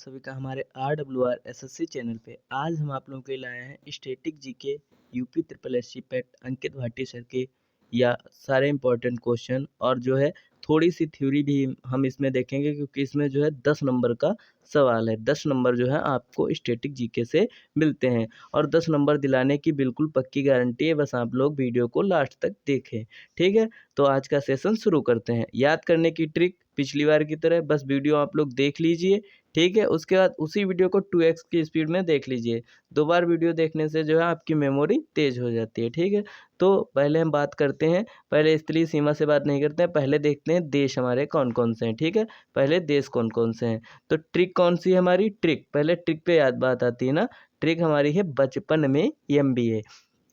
सभी का हमारे RWR SSC चैनल पे। आज हम आप लोगों के लिए लाए हैं static GK UP triple SC PET Ankit Bhati sir के या सारे इंपॉर्टेंट क्वेश्चन और जो है थोड़ी सी थ्योरी भी हम इसमें देखेंगे, क्योंकि इसमें जो है 10 नंबर का सवाल है। 10 नंबर जो है आपको स्टैटिक जीके से मिलते हैं और 10 नंबर दिलाने की बिल्कुल पक्की गारंटी है। बस आप लोग वीडियो को लास्ट तक देखें, ठीक है। तो आज का सेशन शुरू करते हैं। याद करने की ट्रिक पिछली बार की तरह बस वीडियो आप लोग देख लीजिए, ठीक है। उसके बाद उसी वीडियो को 2x की स्पीड में देख लीजिए। 2 बार वीडियो देखने से जो है आपकी मेमोरी तेज़ हो जाती है, ठीक है। तो पहले हम बात करते हैं, पहले स्थलीय सीमा से बात नहीं करते हैं, पहले देखते हैं देश हमारे कौन कौन से हैं, ठीक है। पहले देश कौन कौन से हैं। तो ट्रिक कौन सी है हमारी? ट्रिक, पहले ट्रिक पे याद बात आती है ना। ट्रिक हमारी है बचपन में MBA।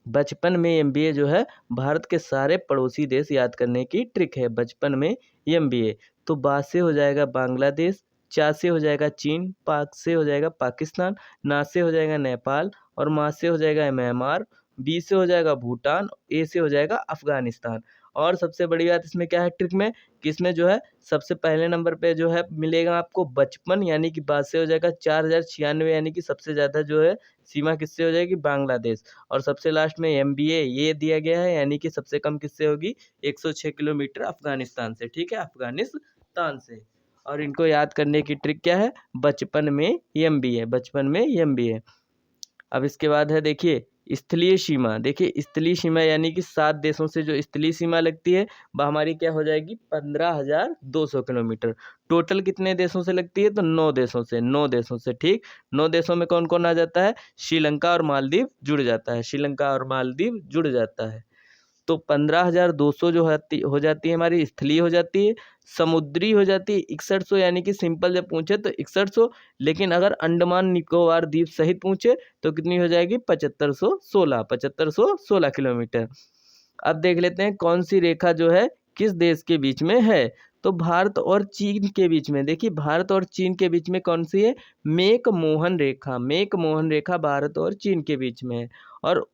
बचपन में MBA जो है भारत के सारे पड़ोसी देश याद करने की ट्रिक है, बचपन में MBA। तो बा से हो जाएगा बांग्लादेश, चा से हो जाएगा चीन, पाक से हो जाएगा पाकिस्तान, ना से हो जाएगा नेपाल और मा से हो जाएगा म्यांमार, बी से हो जाएगा भूटान, ए से हो जाएगा अफगानिस्तान। और सबसे बड़ी बात इसमें क्या है ट्रिक में, कि इसमें जो है सबसे पहले नंबर पे जो है मिलेगा आपको बचपन, यानी कि बाद से हो जाएगा 4096, यानी कि सबसे ज़्यादा जो है सीमा किससे हो जाएगी? बांग्लादेश। और सबसे लास्ट में MBA ये दिया गया है, यानी कि सबसे कम किससे होगी? 106 किलोमीटर अफगानिस्तान से, ठीक है, अफगानिस्तान से। और इनको याद करने की ट्रिक क्या है? बचपन में MBA, बचपन में MBA। अब इसके बाद है देखिए स्थलीय सीमा। देखिए स्थलीय सीमा यानी कि 7 देशों से जो स्थलीय सीमा लगती है वह हमारी क्या हो जाएगी? 15,200 किलोमीटर। टोटल कितने देशों से लगती है? तो 9 देशों से, 9 देशों से, ठीक। 9 देशों में कौन कौन आ जाता है? श्रीलंका और मालदीव जुड़ जाता है, श्रीलंका और मालदीव जुड़ जाता है। तो 15,200 जो हो जाती है हमारी स्थलीय हो जाती है। समुद्री हो जाती है 6100, यानी कि सिंपल जब पूछे तो 6100, लेकिन अगर अंडमान निकोबार द्वीप सहित पूछे तो कितनी हो जाएगी? 7516 किलोमीटर। अब देख लेते हैं कौन सी रेखा जो है किस देश के बीच में है। तो भारत और चीन के बीच में, देखिए भारत और चीन के बीच में कौन सी है? मैक-मोहन रेखा, मैक-मोहन रेखा भारत और चीन के बीच में है। और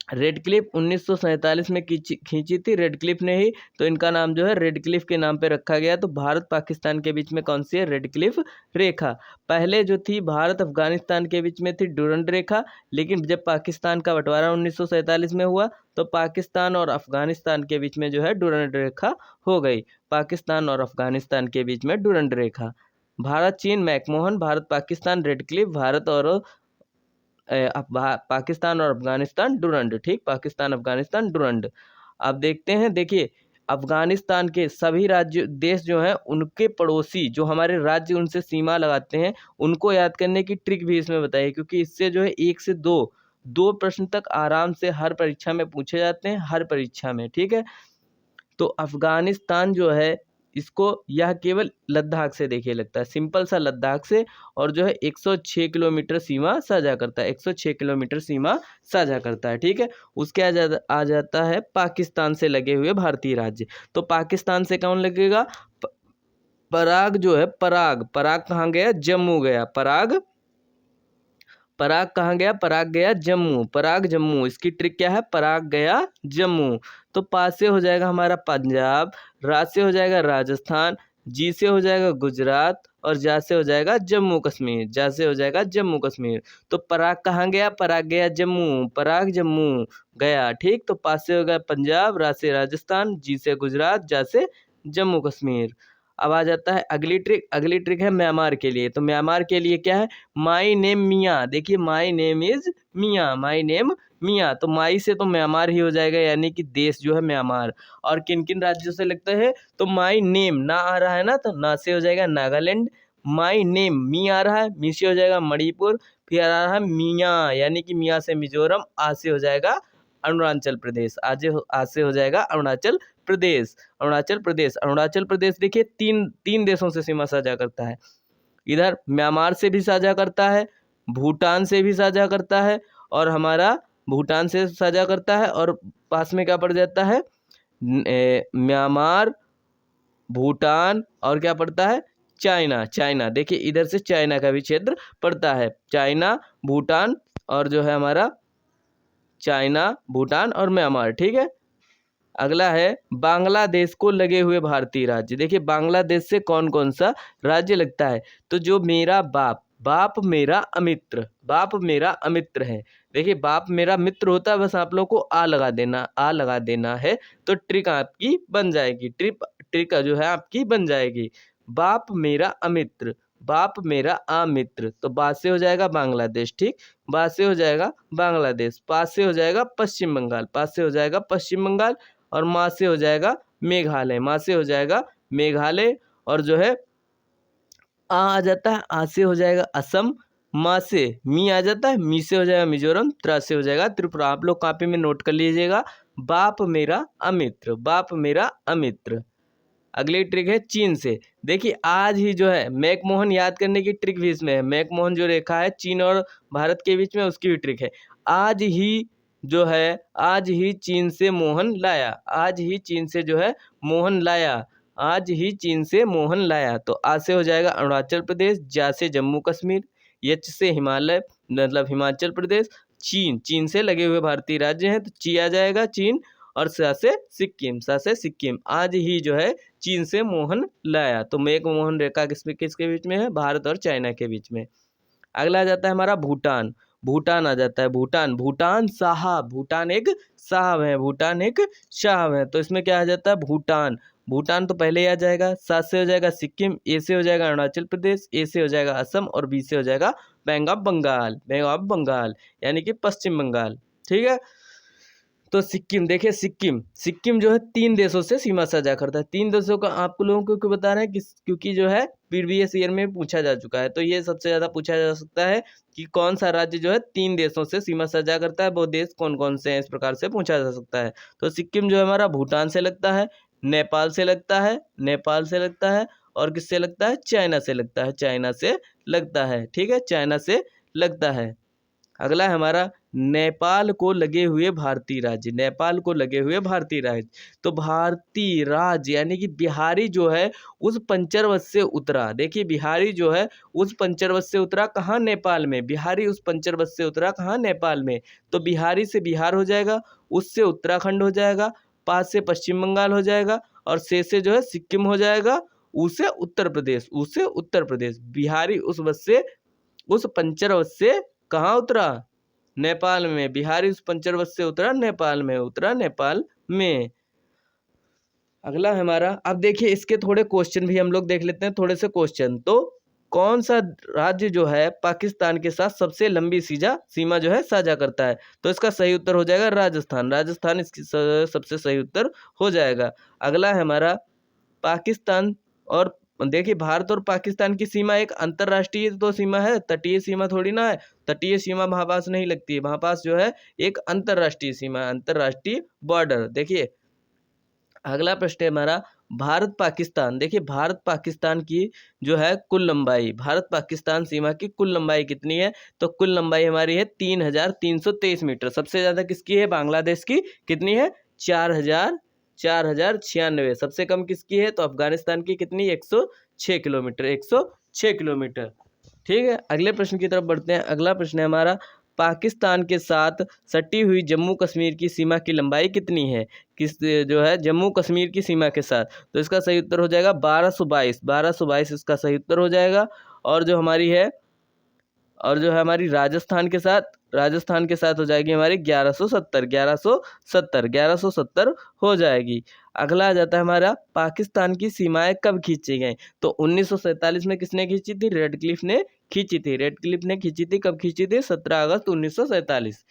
रेड क्लिफ 1947 में खींची थी रेड क्लिफ ने ही, तो इनका नाम जो है रेड क्लिफ के नाम पे रखा गया। तो भारत पाकिस्तान के बीच में कौन सी है? रेड क्लिफ रेखा। पहले जो थी भारत अफगानिस्तान के बीच में थी डुरंड रेखा, लेकिन जब पाकिस्तान का बंटवारा 1947 में हुआ तो पाकिस्तान और अफगानिस्तान के बीच में जो है डुरंड रेखा हो गई। पाकिस्तान और अफगानिस्तान के बीच में डुरंड रेखा। भारत चीन McMahon, Bharat Pakistan red Cliff, Bharat और पाकिस्तान और अफगानिस्तान डुरंड, ठीक, पाकिस्तान अफगानिस्तान डुरंड। अब देखते हैं, देखिए अफगानिस्तान के सभी राज्य देश जो हैं उनके पड़ोसी जो हमारे राज्य उनसे सीमा लगाते हैं उनको याद करने की ट्रिक भी इसमें बताइए, क्योंकि इससे जो है 1 से 2 प्रश्न तक आराम से हर परीक्षा में पूछे जाते हैं, हर परीक्षा में, ठीक है। तो अफगानिस्तान जो है इसको यह केवल लद्दाख से देखिए लगता है, सिंपल सा लद्दाख से, और जो है 106 किलोमीटर सीमा साझा करता है, 106 किलोमीटर सीमा साझा करता है, ठीक है। उसके आ जाता है पाकिस्तान से लगे हुए भारतीय राज्य। तो पाकिस्तान से कौन लगेगा? पराग जो है, पराग, पराग कहाँ गया? जम्मू गया। पराग, पराग कहाँ गया? पराग गया जम्मू, पराग जम्मू। इसकी ट्रिक क्या है? पराग गया जम्मू। तो पा से हो जाएगा हमारा पंजाब, रा से हो जाएगा राजस्थान, जी से हो जाएगा गुजरात और जा से हो जाएगा जम्मू कश्मीर, जा से हो जाएगा जम्मू कश्मीर। तो पराग कहाँ गया? पराग गया जम्मू, पराग जम्मू गया, ठीक। तो पा से हो गया पंजाब, रा से राजस्थान, जी से गुजरात, जा से जम्मू कश्मीर। अब आ जाता है अगली ट्रिक। अगली ट्रिक है म्यांमार के लिए। तो म्यांमार के लिए क्या है? माई नेम मियाँ। देखिए माई नेम इज मियाँ, माई नेम मियाँ। तो माई से तो म्यांमार ही हो जाएगा, यानी कि देश जो है म्यांमार। और किन किन राज्यों से लगता है? तो माई नेम, ना आ रहा है ना, तो ना से हो जाएगा नागालैंड। माई नेम, मी आ रहा है, मी से हो जाएगा मणिपुर। फिर आ रहा है मियाँ, यानी कि मियाँ से मिजोरम, आ से हो जाएगा अरुणाचल प्रदेश, आज से हो जाएगा अरुणाचल प्रदेश। अरुणाचल प्रदेश, अरुणाचल प्रदेश देखिए तीन देशों से सीमा साझा करता है। इधर म्यांमार से भी साझा करता है, भूटान से भी साझा करता है, और हमारा भूटान से साझा करता है, और पास में क्या पड़ जाता है? म्यांमार, भूटान, और क्या पड़ता है? चाइना। चाइना देखिए इधर से चाइना का भी क्षेत्र पड़ता है। चाइना, भूटान, और जो है हमारा चाइना, भूटान और म्यांमार, ठीक है। अगला है बांग्लादेश को लगे हुए भारतीय राज्य। देखिए बांग्लादेश से कौन कौन सा राज्य लगता है, तो जो मेरा बाप, बाप मेरा अमित्र, बाप मेरा अमित्र है। देखिए बाप मेरा मित्र होता है, बस आप लोग को आ लगा देना, आ लगा देना है, तो ट्रिक आपकी बन जाएगी, ट्रिक जो है आपकी बन जाएगी। बाप मेरा अमित्र, बाप मेरा अमित्र, तो बा से हो जाएगा बांग्लादेश, ठीक, बा से हो जाएगा बांग्लादेश, पा से हो जाएगा पश्चिम बंगाल, पा से हो जाएगा पश्चिम बंगाल, और माँ से हो जाएगा मेघालय, माँ से हो जाएगा मेघालय, और जो है आ जाता है, आ से हो जाएगा असम, माँ से मी आ जाता है, मी से हो जाएगा मिजोरम, त्रा से हो जाएगा त्रिपुरा। आप लोग कॉपी में नोट कर लीजिएगा, बाप मेरा अमित्र, बाप मेरा अमित्र। अगली ट्रिक है चीन से। देखिए आज ही जो है मैकमोहन याद करने की ट्रिक भी इसमें है, मैकमोहन जो रेखा है चीन और भारत के बीच में, उसकी भी ट्रिक है। आज ही जो है, आज ही चीन से मोहन लाया, आज ही चीन से जो है मोहन लाया, आज ही चीन से मोहन लाया, तो आ से हो जाएगा अरुणाचल प्रदेश, जा से जम्मू कश्मीर, यच से हिमालय मतलब हिमाचल प्रदेश, चीन, चीन से लगे हुए भारतीय राज्य हैं, तो ची आ जाएगा चीन, और सा से सिक्किम, सा से सिक्किम। आज ही जो है चीन से मोहन लाया, तो मैकमोहन रेखा किसके बीच में है, भारत और चाइना के बीच में। अगला आ जाता है हमारा भूटान, भूटान आ जाता है, भूटान, भूटान साहब, भूटान एक साहब है, भूटान एक साहब है, तो इसमें क्या आ जाता है भूटान, भूटान तो पहले ही आ जाएगा, सा से हो जाएगा सिक्किम, ए से हो जाएगा अरुणाचल प्रदेश, ए से हो जाएगा असम, और बी से हो जाएगा bank of Bengal, bank of Bengal यानी कि पश्चिम बंगाल, ठीक है। तो सिक्किम, देखिए सिक्किम, सिक्किम जो है 3 देशों से सीमा साझा करता है। 3 देशों का आप लोगों को क्यों बता रहे हैं, क्योंकि जो है प्रीवियस ईयर में पूछा जा चुका है, तो ये सबसे ज़्यादा पूछा जा सकता है कि कौन सा राज्य जो है 3 देशों से सीमा साझा करता है, वो देश कौन कौन से हैं, इस प्रकार से पूछा जा सकता है। तो सिक्किम जो है हमारा भूटान से लगता है, नेपाल से लगता है, नेपाल से लगता है, और किससे लगता है, चाइना से लगता है, चाइना से लगता है, ठीक है, चाइना से लगता है। अगला है हमारा नेपाल को लगे हुए भारतीय राज्य, नेपाल को लगे हुए भारतीय राज्य, तो भारतीय राज्य यानी कि बिहारी जो है उस पंचरवत से उतरा। देखिए बिहारी जो है उस पंचरवत से उतरा कहाँ, नेपाल में, बिहारी उस पंचरवत से उतरा कहाँ, नेपाल में, तो बिहारी से बिहार हो जाएगा, उससे उत्तराखंड हो जाएगा, पास से पश्चिम बंगाल हो जाएगा, और से जो है सिक्किम हो जाएगा, उसे उत्तर प्रदेश, उसे उत्तर प्रदेश। बिहारी उस बस से, उस पंचरवत से कहाँ उतरा, नेपाल में, बिहारी उस पंचरवत से उतरा नेपाल में, उतरा नेपाल में। अगला हमारा, अब देखिए इसके थोड़े क्वेश्चन भी हम लोग देख लेते हैं, थोड़े से क्वेश्चन। तो कौन सा राज्य जो है पाकिस्तान के साथ सबसे लंबी सीमा जो है साझा करता है, तो इसका सही उत्तर हो जाएगा राजस्थान, राजस्थान इसकी सबसे सही उत्तर हो जाएगा। अगला है हमारा पाकिस्तान, और देखिए भारत और पाकिस्तान की सीमा एक अंतर्राष्ट्रीय तो सीमा है, तटीय सीमा थोड़ी ना है, तटीय सीमा वहाँ पास नहीं लगती है, वहाँ पास जो है एक अंतर्राष्ट्रीय सीमा, अंतर्राष्ट्रीय बॉर्डर। देखिए अगला प्रश्न है हमारा भारत पाकिस्तान, देखिए भारत पाकिस्तान की जो है कुल लंबाई, भारत पाकिस्तान सीमा की कुल लंबाई कितनी है, तो कुल लंबाई हमारी है 3323 मीटर। सबसे ज़्यादा किसकी है, बांग्लादेश की, कितनी है 4096, सबसे कम किसकी है, तो अफगानिस्तान की, कितनी 106 किलोमीटर, 106 किलोमीटर, ठीक है। अगले प्रश्न की तरफ बढ़ते हैं। अगला प्रश्न है हमारा पाकिस्तान के साथ सटी हुई जम्मू कश्मीर की सीमा की लंबाई कितनी है, किस जो है जम्मू कश्मीर की सीमा के साथ, तो इसका सही उत्तर हो जाएगा 1222, 1222 इसका सही उत्तर हो जाएगा। और जो हमारी है, और जो है हमारी राजस्थान के साथ, राजस्थान के साथ हो जाएगी हमारी 1170, 1170, 1170 हो जाएगी। अगला आ जाता है हमारा पाकिस्तान की सीमाएं कब खींची गई, तो 1947 में किसने खींची थी, रेडक्लिफ ने खींची थी, रेडक्लिफ ने खींची थी, कब खींची थी, 17 अगस्त 1947।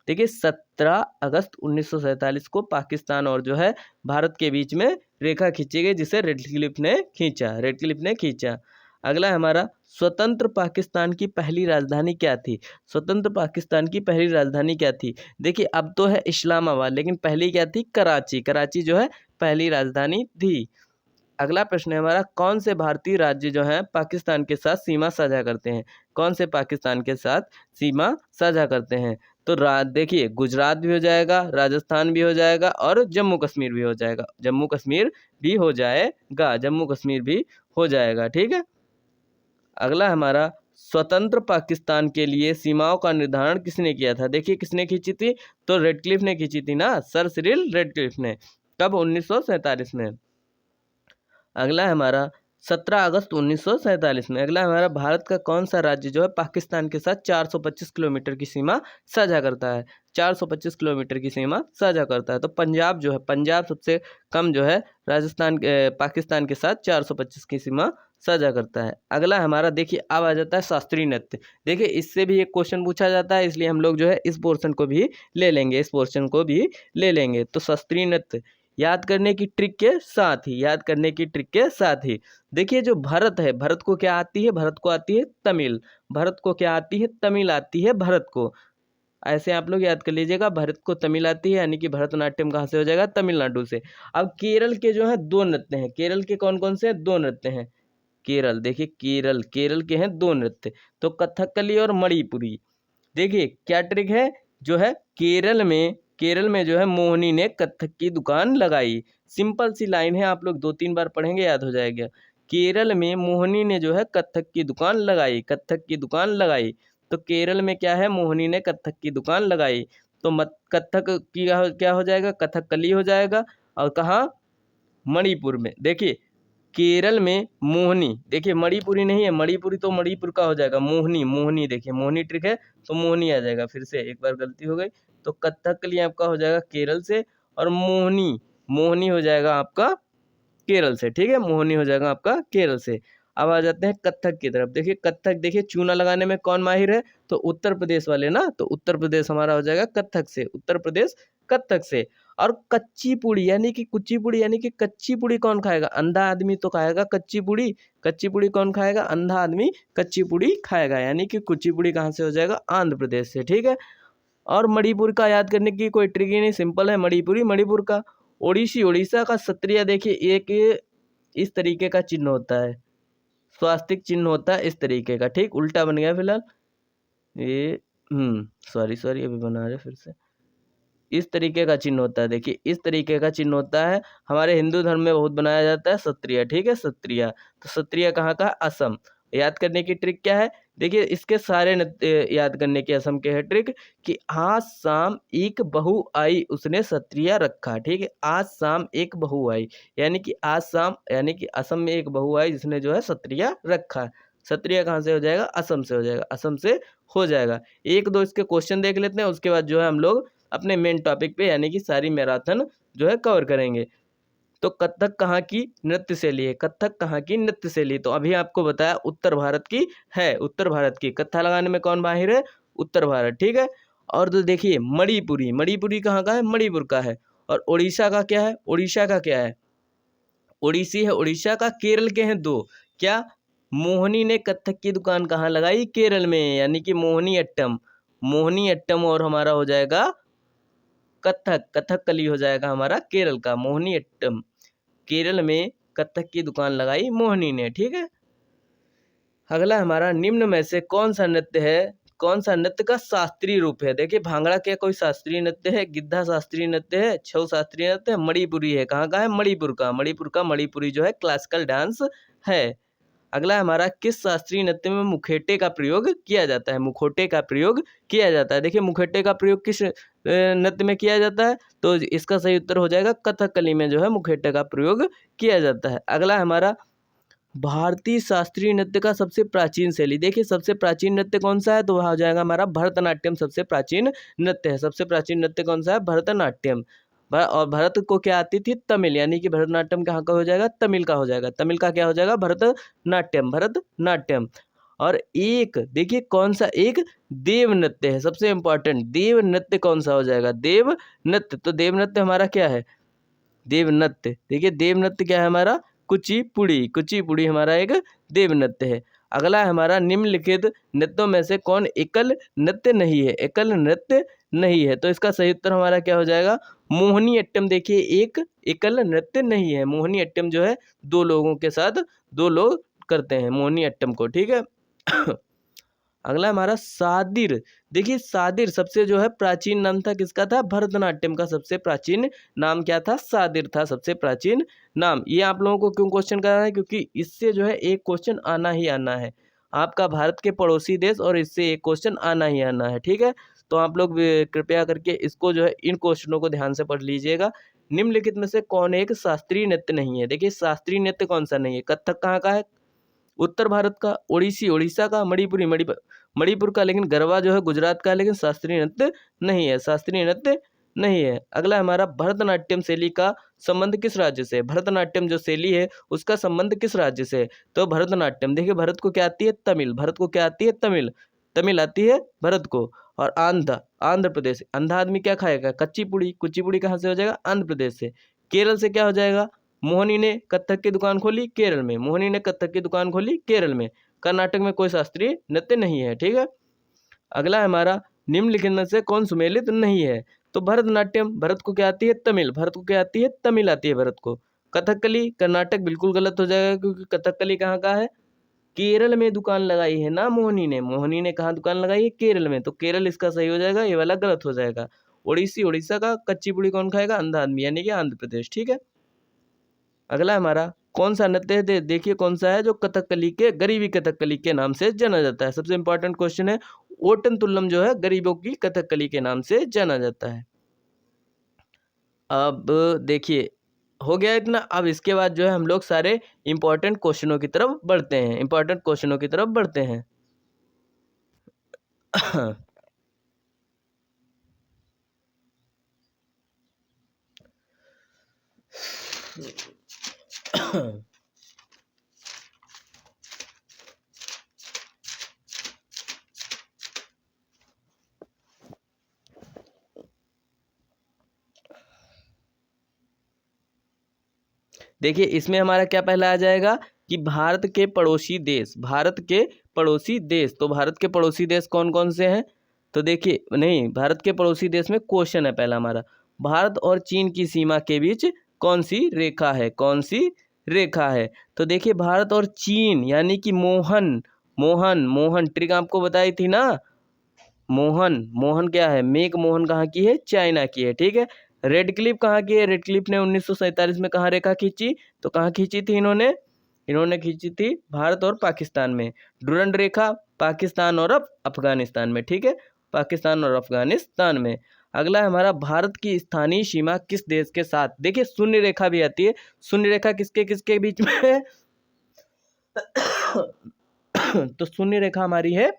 देखिए 17 अगस्त 1947 को पाकिस्तान और जो है भारत के बीच में रेखा खींची गई, जिसे रेडक्लिफ ने खींचा, रेडक्लिफ ने खींचा। अगला है हमारा स्वतंत्र पाकिस्तान की पहली राजधानी क्या थी, स्वतंत्र पाकिस्तान की पहली राजधानी क्या थी, देखिए अब तो है इस्लामाबाद, लेकिन पहली क्या थी, कराची, कराची जो है पहली राजधानी थी। अगला प्रश्न है हमारा कौन से भारतीय राज्य जो हैं पाकिस्तान के साथ सीमा साझा करते हैं, कौन से पाकिस्तान के साथ सीमा साझा करते हैं, तो देखिए गुजरात भी हो जाएगा, राजस्थान भी हो जाएगा, और जम्मू कश्मीर भी हो जाएगा, जम्मू कश्मीर भी हो जाएगा, जम्मू कश्मीर भी हो जाएगा, ठीक है। अगला हमारा स्वतंत्र पाकिस्तान के लिए सीमाओं का निर्धारण किसने किया था? देखिए किसने खींची थी, तो रेडक्लिफ ने खींची थी ना, सर सिरिल रेडक्लिफ ने। कब? 1947 में। अगला है हमारा 17 अगस्त 1947 में। अगला हमारा भारत का कौन सा राज्य जो है पाकिस्तान के साथ 425 किलोमीटर की सीमा साझा करता है? 425 किलोमीटर की सीमा साझा करता है, तो पंजाब जो है, पंजाब सबसे कम जो है पाकिस्तान के साथ 425 की सीमा साझा करता है। अगला हमारा देखिए अब आ जाता है शास्त्रीय नृत्य। देखिए इससे भी एक क्वेश्चन पूछा जाता है, इसलिए हम लोग जो है इस पोर्शन को भी ले लेंगे, इस पोर्शन को भी ले लेंगे। तो शास्त्रीय नृत्य याद करने की ट्रिक के साथ ही, याद करने की ट्रिक के साथ ही देखिए जो भरत है, भरत को क्या आती है? भरत को आती है तमिल। भरत को क्या आती है? तमिल आती है भरत को। ऐसे आप लोग याद कर लीजिएगा, भरत को तमिल आती है, यानी कि भरतनाट्यम कहाँ से हो जाएगा? तमिलनाडु से। अब केरल के जो है दो नृत्य हैं। केरल के कौन कौन से हैं? दो नृत्य हैं। केरल, देखिए केरल के हैं दो नृत्य, तो कथकली और मणिपुरी। देखिए क्या ट्रिक है, जो है केरल में जो है मोहिनी ने कथक की दुकान लगाई। सिंपल सी लाइन है, आप लोग 2-3 बार पढ़ेंगे याद हो जाएगा। केरल में मोहिनी ने जो है कथक की दुकान लगाई, कथक की दुकान लगाई। तो केरल में क्या है? मोहिनी ने कथक की दुकान लगाई। तो कथक की क्या हो जाएगा? कथकली हो जाएगा। और कहाँ? मणिपुर में। देखिए केरल में मोहिनी, देखिए मणिपुरी नहीं है, मणिपुरी तो मणिपुर का हो जाएगा, मोहिनी, मोहिनी देखिए मोहिनी ट्रिक है तो मोहिनी आ जाएगा। फिर से एक बार गलती हो गई, तो कथकली आपका हो जाएगा केरल से, और मोहिनी, मोहिनी हो जाएगा आपका केरल से। ठीक है, मोहिनी हो जाएगा आपका केरल से। अब आ जाते हैं कथक की तरफ। देखिए कथक, देखिए चूना लगाने में कौन माहिर है? तो उत्तर प्रदेश वाले ना, तो उत्तर प्रदेश हमारा हो जाएगा कथक से, उत्तर प्रदेश कथक से। और कच्ची पूड़ी यानी कि कुची पूड़ी यानी कि कच्ची पूड़ी कौन खाएगा? अंधा आदमी तो खाएगा कच्ची पूड़ी। कच्ची पूड़ी कौन खाएगा? अंधा आदमी कच्ची पूड़ी खाएगा, यानी कि कुची पूड़ी कहाँ से हो जाएगा? आंध्र प्रदेश से। ठीक है, और मणिपुर का याद करने की कोई ट्रिक ही नहीं, सिंपल है, मणिपुरी मणिपुर का। ओडिसी, उड़ीसा का। क्षत्रिय, देखिए एक इस तरीके का चिन्ह होता है, स्वास्तिक चिन्ह होता है इस तरीके का। ठीक, उल्टा बन गया फिलहाल ये, सॉरी अभी बना रहे फिर से। इस तरीके का चिन्ह होता है, देखिए इस तरीके का चिन्ह होता है। हमारे हिंदू धर्म में बहुत बनाया जाता है क्षत्रिय। ठीक है, क्षत्रिय, तो क्षत्रिय कहाँ का? असम। याद करने की ट्रिक क्या है? देखिए इसके सारे याद करने की असम के है ट्रिक कि आज शाम एक बहू आई उसने क्षत्रिय रखा। ठीक है, आज शाम एक बहू आई, यानी कि आज शाम, यानी कि असम में एक बहू आई जिसने जो है क्षत्रिय रखा। क्षत्रिय कहाँ से हो जाएगा? असम से हो जाएगा, असम से हो जाएगा। एक दो इसके क्वेश्चन देख लेते हैं, उसके बाद जो है हम लोग अपने मेन टॉपिक पे यानी कि सारी मैराथन जो है कवर करेंगे। तो कथक कहाँ की नृत्य शैली है? कथक कहाँ की नृत्य शैली? तो अभी आपको बताया उत्तर भारत की है, उत्तर भारत की। कत्था लगाने में कौन माहिर है? उत्तर भारत। ठीक है, और तो देखिए मणिपुरी, मणिपुरी कहाँ का है? मणिपुर का है। और उड़ीसा का क्या है? उड़ीसा का क्या है? ओडिसी है उड़ीसा का। केरल के हैं दो, क्या? मोहिनी ने कथक की दुकान कहाँ लगाई? केरल में, यानी कि मोहिनी अट्टम, मोहिनी अट्टम, और हमारा हो जाएगा कथक, कथकली हो जाएगा हमारा केरल का, मोहिनी अट्टम। केरल में कथक की दुकान लगाई मोहिनी ने। ठीक है, अगला हमारा निम्न में से कौन सा नृत्य है, कौन सा नृत्य का शास्त्रीय रूप है? देखिए भांगड़ा क्या कोई शास्त्रीय नृत्य है? गिद्धा शास्त्रीय नृत्य है? छऊ शास्त्रीय नृत्य है? मणिपुरी है। कहाँ का है? मणिपुर का, मणिपुर का मणिपुरी जो है क्लासिकल डांस है। अगला हमारा किस शास्त्रीय नृत्य में मुखेटे का प्रयोग किया जाता है? मुखौटे का प्रयोग किया जाता है। देखिए मुखौटे का प्रयोग किस नृत्य में किया जाता है? तो इसका सही उत्तर हो जाएगा कथकली में जो है मुखौटे का प्रयोग किया जाता है। अगला हमारा भारतीय शास्त्रीय नृत्य का सबसे प्राचीन शैली। देखिए सबसे प्राचीन नृत्य कौन सा है? तो वह हो जाएगा हमारा भरतनाट्यम, सबसे प्राचीन नृत्य है। सबसे प्राचीन नृत्य कौन सा है? भरतनाट्यम। और भरत को क्या आती थी? तमिल, यानी कि भरतनाट्यम कहाँ का हो जाएगा? तमिल का हो जाएगा। तमिल का क्या हो जाएगा? भरतनाट्यम, भरतनाट्यम। और एक देखिए कौन सा? एक देव नृत्य है, सबसे इंपॉर्टेंट। देव नृत्य कौन सा हो जाएगा? देव नृत्य। तो देव नृत्य हमारा क्या है? देव नृत्य। देखिए देव नृत्य क्या है हमारा? कुचिपुड़ी, कुचिपुड़ी हमारा एक देव नृत्य है। अगला है हमारा निम्नलिखित नृत्यों में से कौन एकल नृत्य नहीं है? एकल नृत्य नहीं है, तो इसका सही उत्तर हमारा क्या हो जाएगा? मोहिनी अट्टम। देखिए एक एकल नृत्य नहीं है, मोहिनी अट्टम जो है दो लोगों के साथ दो लोग करते हैं मोहिनी अट्टम को। ठीक है अगला हमारा सादिर। देखिए सादिर सबसे जो है प्राचीन नाम था किसका था? भरतनाट्यम का सबसे प्राचीन नाम क्या था? सादिर था सबसे प्राचीन नाम। ये आप लोगों को क्यों क्वेश्चन कर रहा है? क्योंकि इससे जो है एक क्वेश्चन आना ही आना है। आपका भारत के पड़ोसी देश, और इससे एक क्वेश्चन आना ही आना है, ठीक है। तो आप लोग कृपया करके इसको जो है इन क्वेश्चनों को ध्यान से पढ़ लीजिएगा। निम्नलिखित में से कौन एक शास्त्रीय नृत्य नहीं है? देखिए शास्त्रीय नृत्य कौन सा नहीं है? कथक कहाँ का है? उत्तर भारत का। ओडिसी उड़ीसा का। मणिपुरी मणिपुर का। लेकिन गरबा जो है गुजरात का है, लेकिन शास्त्रीय नृत्य नहीं है, शास्त्रीय नृत्य नहीं है। अगला हमारा भरतनाट्यम शैली का संबंध किस राज्य से है? भरतनाट्यम जो शैली है उसका संबंध किस राज्य से है? तो भरतनाट्यम, देखिए भरत को क्या आती है? तमिल। भरत को क्या आती है? तमिल। तमिल आती है भरत को। और आंध्र प्रदेश। अंधा आदमी क्या खाएगा? कुचिपुड़ी। कुचिपुड़ी कहाँ से हो जाएगा? आंध्र प्रदेश से। केरल से क्या हो जाएगा? मोहिनी ने कथक की दुकान खोली केरल में। मोहिनी ने कथक की दुकान खोली केरल में। कर्नाटक में कोई शास्त्रीय नृत्य नहीं है, ठीक है। अगला है हमारा निम्नलिखित में से कौन सुमेलित नहीं है? तो भरतनाट्यम। भरत को क्या आती है? तमिल। भरत को क्या आती है? तमिल आती है भरत को। कथकली कर्नाटक बिल्कुल गलत हो जाएगा, क्योंकि कथकली कहाँ का है? केरल में दुकान लगाई है ना मोहिनी ने। मोहिनी ने कहाँ दुकान लगाई है? केरल में। तो केरल इसका सही हो जाएगा, ये वाला गलत हो जाएगा। ओडिसी उड़ीसा का। कच्चीपुड़ी कौन खाएगा? अंधा आदमी, यानी कि आंध्र प्रदेश, ठीक है। अगला हमारा कौन सा नृत्य है? देखिए कौन सा है जो कथकली के, गरीबी कथकली के नाम से जाना जाता है। सबसे इंपॉर्टेंट क्वेश्चन है। ओटन तुल्लम जो है गरीबों की कथकली के नाम से जाना जाता है। अब देखिए हो गया इतना। अब इसके बाद जो है हम लोग सारे इंपॉर्टेंट क्वेश्चनों की तरफ बढ़ते हैं। इंपॉर्टेंट क्वेश्चनों की तरफ बढ़ते हैं। देखिए इसमें हमारा क्या पहला आ जाएगा कि भारत के पड़ोसी देश। भारत के पड़ोसी देश, तो भारत के पड़ोसी देश कौन कौन से हैं? तो देखिए नहीं, भारत के पड़ोसी देश में क्वेश्चन है पहला हमारा, भारत और चीन की सीमा के बीच कौन सी रेखा है? कौन सी रेखा है? तो देखिए भारत और चीन, यानी कि मोहन मोहन मोहन ट्रिक आपको बताई थी ना। मोहन मोहन क्या है? मेक मोहन कहाँ की है? चाइना की है, ठीक है। रेड क्लिफ कहाँ की है? रेड क्लिफ ने 1947 में कहाँ रेखा खींची? तो कहाँ खींची थी इन्होंने? इन्होंने खींची थी भारत और पाकिस्तान में। डुरंड रेखा पाकिस्तान और अफगानिस्तान में, ठीक है, पाकिस्तान और अफगानिस्तान में। अगला है हमारा भारत की स्थानीय सीमा किस देश के साथ? देखिए शून्य रेखा भी आती है। शून्य रेखा किसके किसके बीच में है? तो शून्य रेखा हमारी है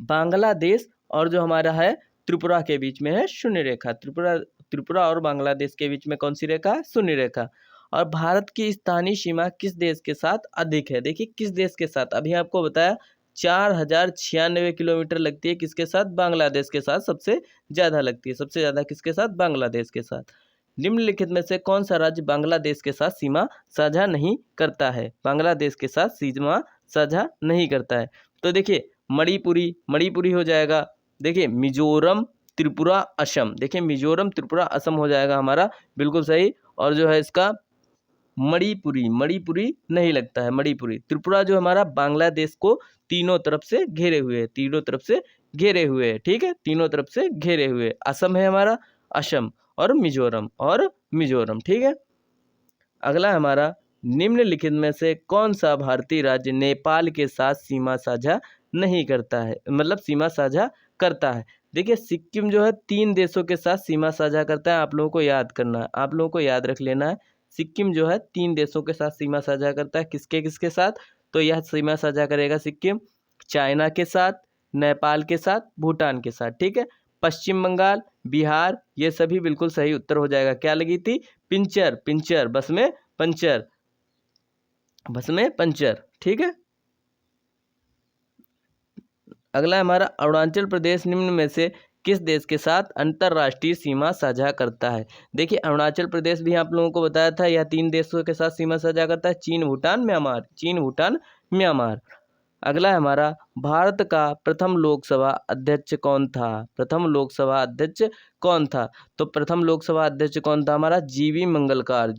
बांग्लादेश और जो हमारा है त्रिपुरा के बीच में है शून्य रेखा। त्रिपुरा और बांग्लादेश के बीच में कौन सी रेखा है? शून्य रेखा। और भारत की स्थानीय सीमा किस देश के साथ अधिक है? देखिए किस देश के साथ, अभी आपको बताया 4096 किलोमीटर लगती है। किसके साथ? बांग्लादेश के साथ सबसे ज़्यादा लगती है। सबसे ज़्यादा किसके साथ? बांग्लादेश के साथ। निम्नलिखित में से कौन सा राज्य बांग्लादेश के साथ सीमा साझा नहीं करता है? बांग्लादेश के साथ सीमा साझा नहीं करता है। तो देखिए मणिपुरी हो जाएगा। देखिए मिजोरम त्रिपुरा असम। देखिए मिजोरम त्रिपुरा असम हो जाएगा हमारा बिल्कुल सही। और जो है इसका मणिपुरी नहीं लगता है। मणिपुरी। त्रिपुरा जो हमारा बांग्लादेश को तीनों तरफ से घेरे हुए है। तीनों तरफ से घेरे हुए है, ठीक है, तीनों तरफ से घेरे हुए। असम है हमारा, असम और मिजोरम, ठीक है। अगला हमारा निम्नलिखित में से कौन सा भारतीय राज्य नेपाल के साथ सीमा साझा नहीं करता है? मतलब सीमा साझा करता है। देखिए सिक्किम जो है 3 देशों के साथ सीमा साझा करता है। आप लोगों को याद करना है, आप लोगों को याद रख लेना है। सिक्किम जो है 3 देशों के साथ सीमा साझा करता है। किसके किसके साथ? तो यह सीमा साझा करेगा सिक्किम चाइना के साथ, नेपाल के साथ, भूटान के साथ, ठीक है। पश्चिम बंगाल, बिहार, ये सभी बिल्कुल सही उत्तर हो जाएगा। क्या लगी थी? पिंचर, बस में पंचर, ठीक है। अगला हमारा अरुणाचल प्रदेश निम्न में से किस देश के साथ अंतर्राष्ट्रीय सीमा साझा करता है? देखिए अरुणाचल प्रदेश भी आप लोगों को बताया था, यह 3 देशों के साथ सीमा साझा करता है, चीन भूटान म्यांमार। अगला है हमारा भारत का प्रथम लोकसभा अध्यक्ष कौन था? प्रथम लोकसभा अध्यक्ष कौन था? तो प्रथम लोकसभा अध्यक्ष कौन था हमारा? जीवी मंगलकार।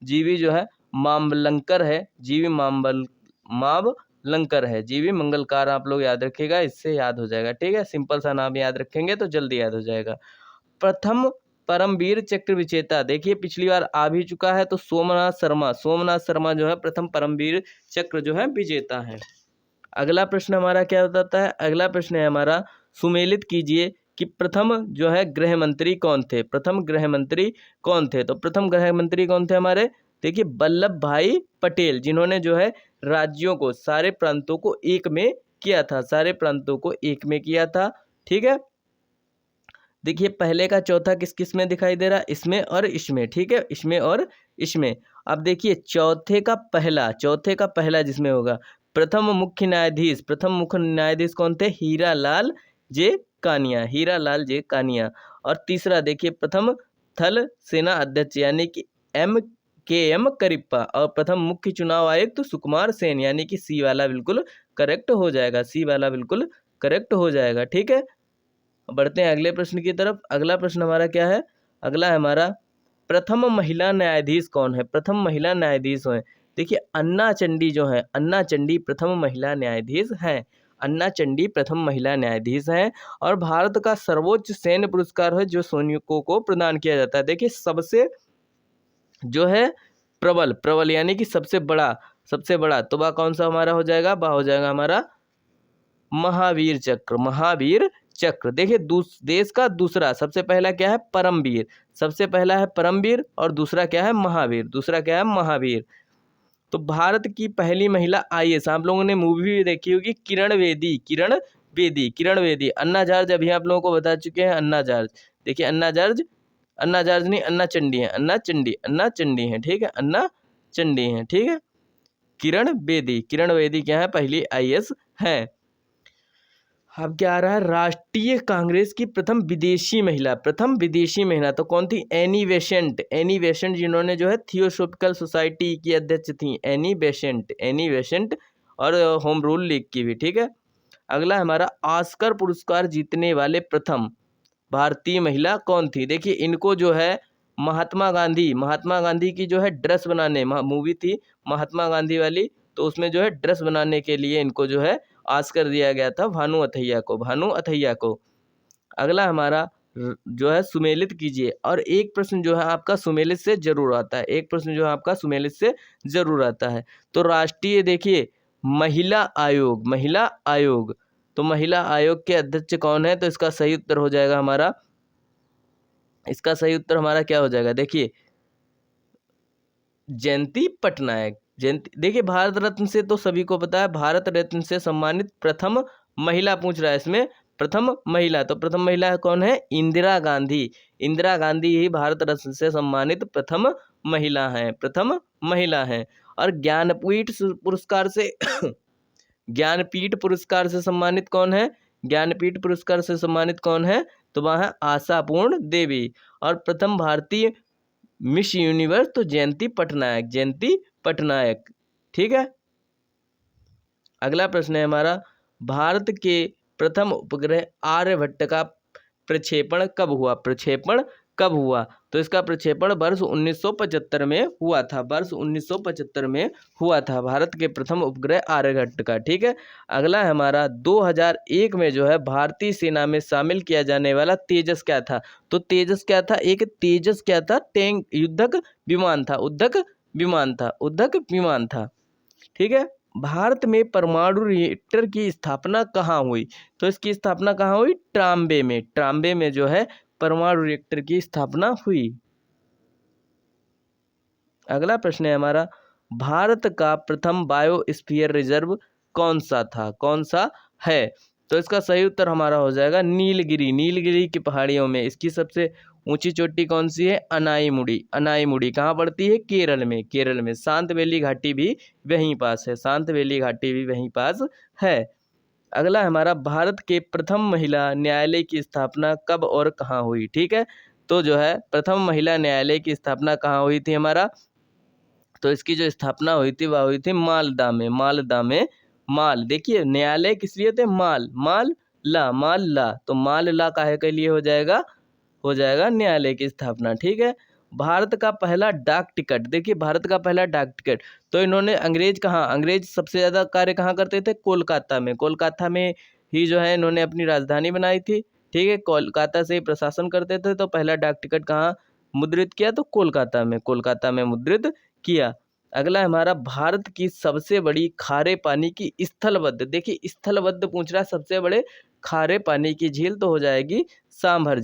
जीवी जो है मामलंकर है। मावलंकर है। जीवी मंगलकार आप लोग याद रखिएगा, इससे याद हो जाएगा, ठीक है। सिंपल सा नाम याद रखेंगे तो जल्दी याद हो जाएगा। प्रथम परमवीर चक्र विजेता, देखिए पिछली बार आ भी चुका है, तो सोमनाथ शर्मा जो है प्रथम परमवीर चक्र जो है विजेता है। अगला प्रश्न हमारा क्या बताता है, अगला प्रश्न है हमारा, सुमेलित कीजिए कि प्रथम जो है गृह मंत्री कौन थे, प्रथम गृह मंत्री कौन थे। तो प्रथम गृह मंत्री कौन थे हमारे, देखिए वल्लभ भाई पटेल, जिन्होंने जो है राज्यों को, सारे प्रांतों को एक में किया था, सारे प्रांतों को एक में किया था। ठीक है, देखिए पहले का चौथा किस किस में दिखाई दे रहा है, इसमें और इसमें। ठीक है, इसमें और इसमें। अब देखिए चौथे का पहला जिसमें होगा, प्रथम मुख्य न्यायाधीश कौन थे, हीरालाल जे कानिया। और तीसरा देखिए प्रथम थल सेना अध्यक्ष यानी कि एम करिप्पा, और प्रथम मुख्य चुनाव आयुक्त तो सुकुमार सेन, यानी कि सी वाला बिल्कुल करेक्ट हो जाएगा। ठीक है, बढ़ते हैं अगले प्रश्न की तरफ। अगला प्रश्न हमारा क्या है, अगला है हमारा, प्रथम महिला न्यायाधीश कौन है, प्रथम महिला न्यायाधीश है। देखिए अन्ना चंडी प्रथम महिला न्यायाधीश हैं, और भारत का सर्वोच्च सैन्य पुरस्कार है जो सैनिकों को प्रदान किया जाता है। देखिए सबसे जो है प्रबल यानी कि सबसे बड़ा तो वह कौन सा हमारा हो जाएगा, वह हो जाएगा हमारा महावीर चक्र। देखिए देश का दूसरा, सबसे पहला क्या है, परमवीर, और दूसरा क्या है, महावीर। तो भारत की पहली महिला IAS, आप लोगों ने मूवी भी देखी होगी, किरण बेदी। अन्ना जॉर्ज अभी आप लोगों को बता चुके हैं, अन्ना जॉर्ज। देखिए अन्ना जॉर्ज नहीं, अन्ना चंडी है। ठीक है, अन्ना चंडी है। ठीक है, किरण बेदी क्या है, पहली IAS है। अब क्या आ रहा है, राष्ट्रीय कांग्रेस की प्रथम विदेशी महिला, तो कौन थी, एनी बेसेंट, जिन्होंने जो है थियोसॉफिकल सोसाइटी की अध्यक्ष थी, एनी बेसेंट, और होम रूल लीग की भी। ठीक है, अगला हमारा, ऑस्कर पुरस्कार जीतने वाले प्रथम भारतीय महिला कौन थी। देखिए इनको जो है महात्मा गांधी की जो है ड्रेस बनाने, मूवी थी महात्मा गांधी वाली, तो उसमें जो है ड्रेस बनाने के लिए इनको जो है ऑस्कर दिया गया था, भानु अथैया को। अगला हमारा जो है, सुमेलित कीजिए, और एक प्रश्न जो है आपका सुमेलित से जरूर आता है, तो राष्ट्रीय देखिए महिला आयोग, तो महिला आयोग के अध्यक्ष कौन है, तो इसका सही उत्तर हमारा क्या हो जाएगा, देखिए जयंती पटनायक। देखिए भारत रत्न से तो सभी को पता है, भारत रत्न से सम्मानित प्रथम महिला पूछ रहा है इसमें, प्रथम महिला, तो प्रथम महिला कौन है, इंदिरा गांधी ही भारत रत्न से सम्मानित प्रथम महिला है। और ज्ञानपीठ पुरस्कार से सम्मानित कौन है, तो वह है आशापूर्ण देवी। और प्रथम भारतीय मिस यूनिवर्स तो जयंती पटनायक। ठीक है, अगला प्रश्न है हमारा, भारत के प्रथम उपग्रह आर्यभट्ट का प्रक्षेपण कब हुआ, तो इसका प्रक्षेपण वर्ष 1975 में हुआ था, भारत के प्रथम उपग्रह आर्यभट्ट का। ठीक है, अगला है हमारा, 2001 में जो है भारतीय सेना में शामिल किया जाने वाला तेजस क्या था, तो तेजस क्या था, टैंक युद्धक विमान था। ठीक है, भारत में परमाणु रिएक्टर की स्थापना कहाँ हुई, तो इसकी स्थापना कहाँ हुई, ट्राम्बे में जो है परमाणु रिएक्टर की स्थापना हुई। अगला प्रश्न है हमारा, भारत का प्रथम बायोस्फीयर रिजर्व कौन सा है, तो इसका सही उत्तर हमारा हो जाएगा नीलगिरी की पहाड़ियों में। इसकी सबसे ऊंची चोटी कौन सी है, अनाईमुड़ी कहाँ पड़ती है, केरल में। शांत वैली घाटी भी वहीं पास है। अगला हमारा, भारत के प्रथम महिला न्यायालय की स्थापना कब और कहाँ हुई। ठीक है, तो जो है प्रथम महिला न्यायालय की स्थापना कहाँ हुई थी हमारा, तो इसकी जो स्थापना हुई थी वह हुई थी मालदा में। देखिए न्यायालय किस लिए थे, माल तो माल काहे के लिए हो जाएगा न्यायालय की स्थापना। ठीक है, भारत का पहला डाक टिकट, देखिए भारत का पहला डाक टिकट, तो इन्होंने अंग्रेज सबसे ज़्यादा कार्य कहाँ करते थे, कोलकाता में ही जो है इन्होंने अपनी राजधानी बनाई थी। ठीक है, कोलकाता से ही प्रशासन करते थे। तो पहला डाक टिकट कहाँ मुद्रित किया, तो कोलकाता में मुद्रित किया। अगला हमारा भारत की सबसे बड़ी खारे पानी की स्थलबद्ध, देखिए स्थलबद्ध पूछ रहा है, सबसे बड़े खारे पानी की झील तो हो जाएगी सांभर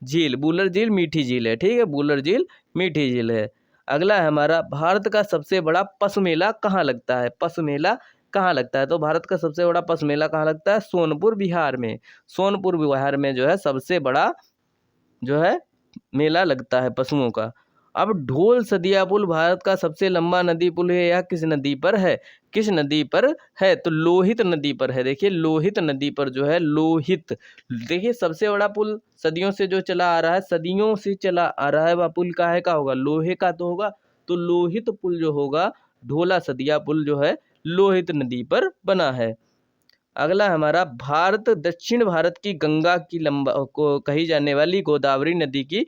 झील। बूलर झील मीठी झील है, ठीक है, बूलर झील मीठी झील है। अगला है हमारा भारत का सबसे बड़ा पशु मेला कहाँ लगता है, पशु मेला कहाँ लगता है, तो भारत का सबसे बड़ा पशु मेला कहाँ लगता है, सोनपुर बिहार में। सोनपुर बिहार में जो है सबसे बड़ा जो है मेला लगता है पशुओं का। अब ढोल सदिया पुल भारत का सबसे लंबा नदी पुल है, यह किस नदी पर है, किस नदी पर है, तो लोहित नदी पर है। देखिए लोहित नदी पर जो है, लोहित, देखिए सबसे बड़ा पुल सदियों से जो चला आ रहा है, सदियों से चला आ रहा है, वह पुल काहे का होगा, लोहे का तो होगा। तो लोहित पुल जो होगा, ढोला सदिया पुल जो है लोहित नदी पर बना है। अगला हमारा दक्षिण भारत की गंगा की लंबा को कही जाने वाली गोदावरी नदी की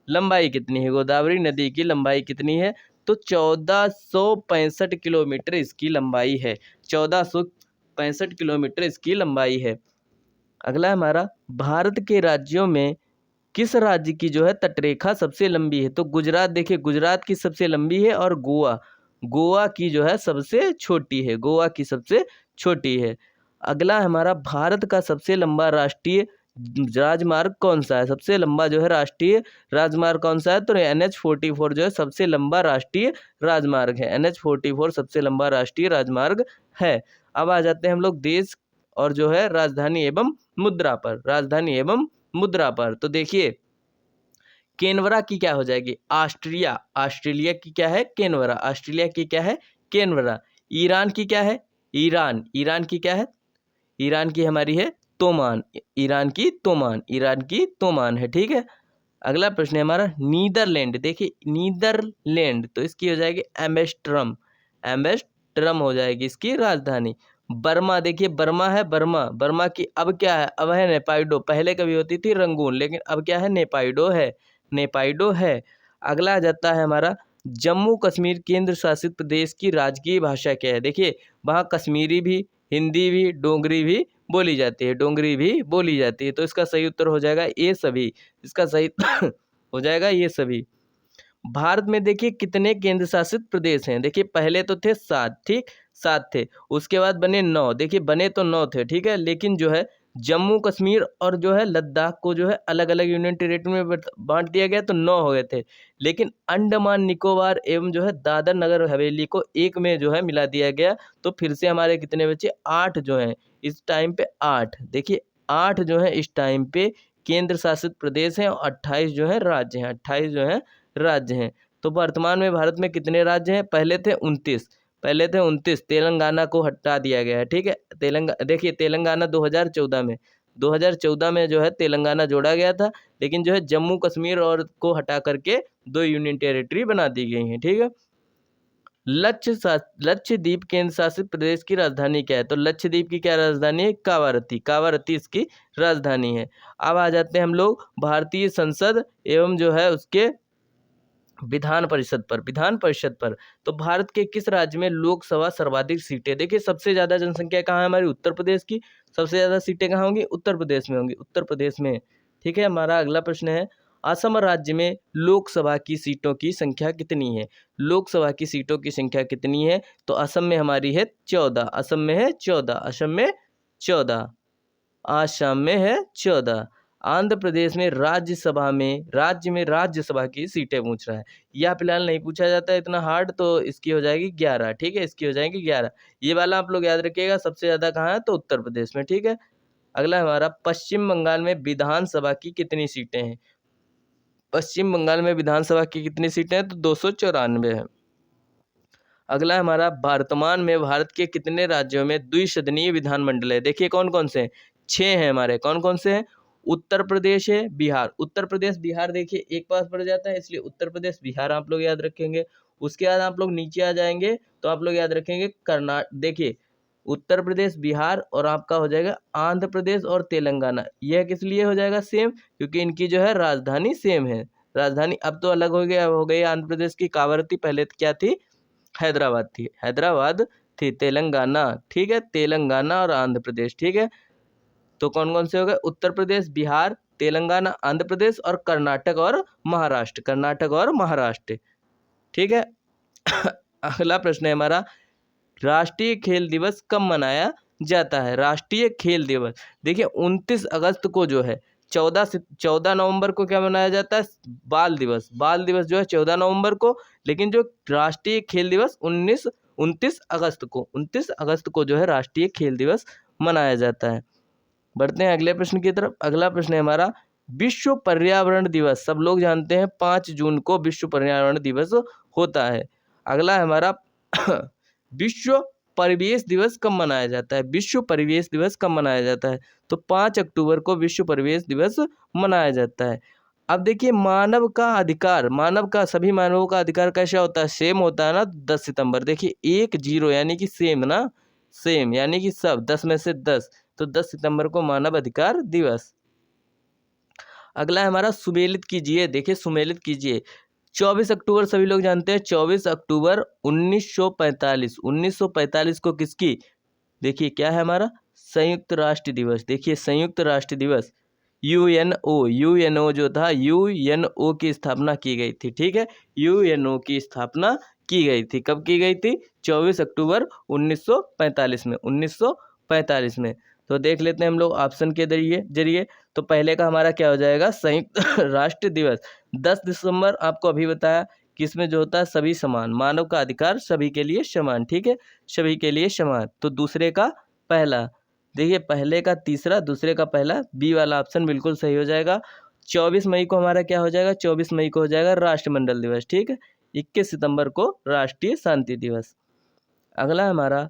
लंबाई कितनी है, गोदावरी नदी की लंबाई कितनी है, तो 1465 किलोमीटर इसकी लंबाई है, 1465 किलोमीटर इसकी लंबाई है। अगला हमारा भारत के राज्यों में किस राज्य की जो है तटरेखा सबसे लंबी है, तो गुजरात, देखिए गुजरात की सबसे लंबी है, और गोवा की जो है सबसे छोटी है, गोवा की सबसे छोटी है। अगला हमारा भारत का सबसे लंबा राष्ट्रीय राजमार्ग कौन सा है, सबसे लंबा जो है राष्ट्रीय राजमार्ग कौन सा है, तो NH44 जो है सबसे लंबा राष्ट्रीय राजमार्ग है, NH44 सबसे लंबा राष्ट्रीय राजमार्ग है। अब आ जाते हैं हम लोग देश और जो है राजधानी एवं मुद्रा पर, राजधानी एवं मुद्रा पर। तो देखिए केनबरा की क्या हो जाएगी, ऑस्ट्रेलिया की क्या है, केनबरा, ऑस्ट्रेलिया की क्या है, केनबरा। ईरान की क्या है, ईरान की क्या है, ईरान की हमारी है तोमान, ईरान की तोमान है, ठीक है। अगला प्रश्न है हमारा नीदरलैंड, देखिए नीदरलैंड, तो इसकी हो जाएगी एम्बेस्टरम हो जाएगी इसकी राजधानी। बर्मा, देखिए बर्मा है, बर्मा की अब क्या है, अब है नेपाइडो, पहले कभी होती थी रंगून, लेकिन अब क्या है, नेपाइडो है। अगला आ जाता है हमारा जम्मू कश्मीर केंद्र शासित प्रदेश की राजकीय भाषा क्या है, देखिए वहाँ कश्मीरी भी, हिंदी भी, डोगरी भी बोली जाती है, तो इसका सही उत्तर हो जाएगा ये सभी, इसका सही हो जाएगा ये सभी। भारत में देखिए कितने केंद्र शासित प्रदेश हैं, देखिए पहले तो थे 7, ठीक 7 थे, उसके बाद बने 9, देखिए बने तो 9 थे, ठीक है, लेकिन जो है जम्मू कश्मीर और जो है लद्दाख को जो है अलग अलग यूनियन टेरिटरी में बांट दिया गया, तो 9 हो गए थे। लेकिन अंडमान निकोबार एवं जो है दादर नगर हवेली को एक में जो है मिला दिया गया, तो फिर से हमारे कितने बचे, 8 जो हैं इस टाइम पे, 8, देखिए 8 जो है इस टाइम पे केंद्र शासित प्रदेश हैं, और 28 जो है राज्य हैं, 28 जो है राज्य हैं। तो वर्तमान में भारत में कितने राज्य हैं, पहले थे 29, तेलंगाना को हटा दिया गया है, ठीक है। देखिए तेलंगाना 2014 में जो है तेलंगाना जोड़ा गया था, लेकिन जो है जम्मू कश्मीर और को हटा करके 2 यूनियन टेरिटरी बना दी गई हैं, ठीक है। लक्षद्वीप केंद्र शासित प्रदेश की राजधानी क्या है, तो लक्षद्वीप की क्या राजधानी है, कावारती इसकी राजधानी है। अब आ जाते हैं हम लोग भारतीय संसद एवं जो है उसके विधान परिषद पर। तो भारत के किस राज्य में लोकसभा सर्वाधिक सीटें, देखिए सबसे ज्यादा जनसंख्या कहाँ है हमारी, उत्तर प्रदेश की, सबसे ज्यादा सीटें कहाँ होंगी, उत्तर प्रदेश में होंगी, उत्तर प्रदेश में, ठीक है। हमारा अगला प्रश्न है असम राज्य में लोकसभा की सीटों की संख्या कितनी है, लोकसभा की सीटों की संख्या कितनी है, तो असम में हमारी है 14, असम में है 14, असम में है 14। आंध्र प्रदेश में राज्य में राज्यसभा की सीटें पूछ रहा है, यह फिलहाल नहीं पूछा जाता है इतना हार्ड, तो इसकी हो जाएगी 11, ठीक है, इसकी हो जाएगी 11। ये वाला आप लोग याद रखिएगा, सबसे ज़्यादा कहाँ है, तो उत्तर प्रदेश में, ठीक है। अगला हमारा पश्चिम बंगाल में विधानसभा की कितनी सीटें हैं, पश्चिम बंगाल में विधानसभा की कितनी सीटें हैं, तो 294 है। अगला हमारा वर्तमान में भारत के कितने राज्यों में द्विसदनीय विधानमंडल है, देखिए कौन कौन से हैं, 6 हैं हमारे, कौन कौन से हैं, उत्तर प्रदेश है, उत्तर प्रदेश बिहार देखिए एक पास पड़ जाता है, इसलिए उत्तर प्रदेश बिहार आप लोग याद रखेंगे। उसके बाद आप लोग नीचे आ जाएंगे तो आप लोग याद रखेंगे कर्नाटक, देखिए उत्तर प्रदेश बिहार और आपका हो जाएगा आंध्र प्रदेश और तेलंगाना, यह किस लिए हो जाएगा सेम, क्योंकि इनकी जो है राजधानी सेम है, राजधानी अब तो अलग हो गई आंध्र प्रदेश की कावरती, पहले क्या थी, हैदराबाद थी तेलंगाना, ठीक है, तेलंगाना और आंध्र प्रदेश, ठीक है। तो कौन कौन से हो गए? उत्तर प्रदेश, बिहार, तेलंगाना, आंध्र प्रदेश और कर्नाटक और महाराष्ट्र, कर्नाटक और महाराष्ट्र। ठीक है। अगला प्रश्न है हमारा, राष्ट्रीय खेल दिवस कब मनाया जाता है? राष्ट्रीय खेल दिवस देखिए 29 अगस्त को जो है 14 नवंबर को क्या मनाया जाता है? बाल दिवस। बाल दिवस जो है 14 नवंबर को, लेकिन जो राष्ट्रीय खेल दिवस 29 अगस्त को जो है राष्ट्रीय खेल दिवस मनाया जाता है। बढ़ते हैं अगले प्रश्न की तरफ। अगला प्रश्न है हमारा, विश्व पर्यावरण दिवस सब लोग जानते हैं 5 जून को विश्व पर्यावरण दिवस होता है। अगला है हमारा विश्व परिवेश दिवस कब मनाया जाता है? विश्व परिवेश दिवस कब मनाया जाता है? तो 5 अक्टूबर को विश्व परिवेश दिवस मनाया जाता है। अब देखिए मानव का अधिकार, मानव का, सभी मानवों का अधिकार कैसा होता है? सेम होता है ना। 10 सितंबर देखिए 10 यानी कि सेम ना, सेम यानी कि सब 10 में से 10, तो 10 सितंबर को मानव अधिकार दिवस। अगला है हमारा सुमेलित कीजिए। देखिए सुमेलित कीजिए 24 अक्टूबर सभी लोग जानते हैं, 24 अक्टूबर 1945, 1945 को किसकी? देखिए क्या है हमारा? संयुक्त राष्ट्र दिवस। देखिए संयुक्त राष्ट्र दिवस यूएनओ जो था, यूएनओ की स्थापना की गई थी। ठीक है, यूएनओ की स्थापना की गई थी। कब की गई थी? 24 अक्टूबर 1945 में, 1945 में। तो देख लेते हैं हम लोग ऑप्शन के जरिए। तो पहले का हमारा क्या हो जाएगा? संयुक्त राष्ट्र दिवस 10 दिसंबर आपको अभी बताया, किसमें जो होता है? सभी समान, मानव का अधिकार सभी के लिए समान। ठीक है, सभी के लिए समान। तो दूसरे का पहला, देखिए पहले का तीसरा, दूसरे का पहला, बी वाला ऑप्शन बिल्कुल सही हो जाएगा। 24 मई को हमारा क्या हो जाएगा? 24 मई को हो जाएगा राष्ट्रमंडल दिवस। ठीक है, 21 सितंबर को राष्ट्रीय शांति दिवस। अगला हमारा,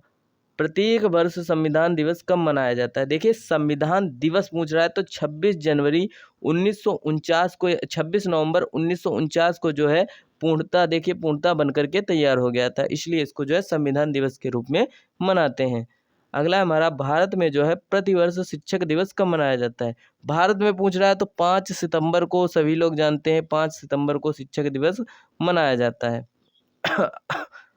प्रत्येक वर्ष संविधान दिवस कब मनाया जाता है? देखिए संविधान दिवस पूछ रहा है तो 26 जनवरी 1949 को, 26 नवंबर 1949 को जो है पूर्णता, देखिए पूर्णता बन करके तैयार हो गया था, इसलिए इसको जो है संविधान दिवस के रूप में मनाते हैं। अगला हमारा, भारत में जो है प्रतिवर्ष शिक्षक दिवस कब मनाया जाता है? भारत में पूछ रहा है तो 5 सितंबर को सभी लोग जानते हैं, 5 सितंबर को शिक्षक दिवस मनाया जाता है।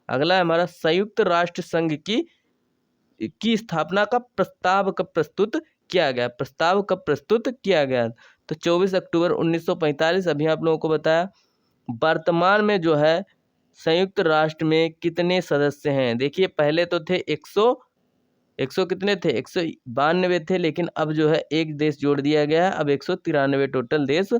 अगला हमारा, संयुक्त राष्ट्र संघ की स्थापना का प्रस्ताव कब प्रस्तुत किया गया? प्रस्ताव कब प्रस्तुत किया गया? तो 24 अक्टूबर 1945, अभी आप लोगों को बताया। वर्तमान में जो है संयुक्त राष्ट्र में कितने सदस्य हैं? देखिए पहले तो थे 100 कितने थे? 192 थे, लेकिन अब जो है एक देश जोड़ दिया गया है, अब 193 टोटल देश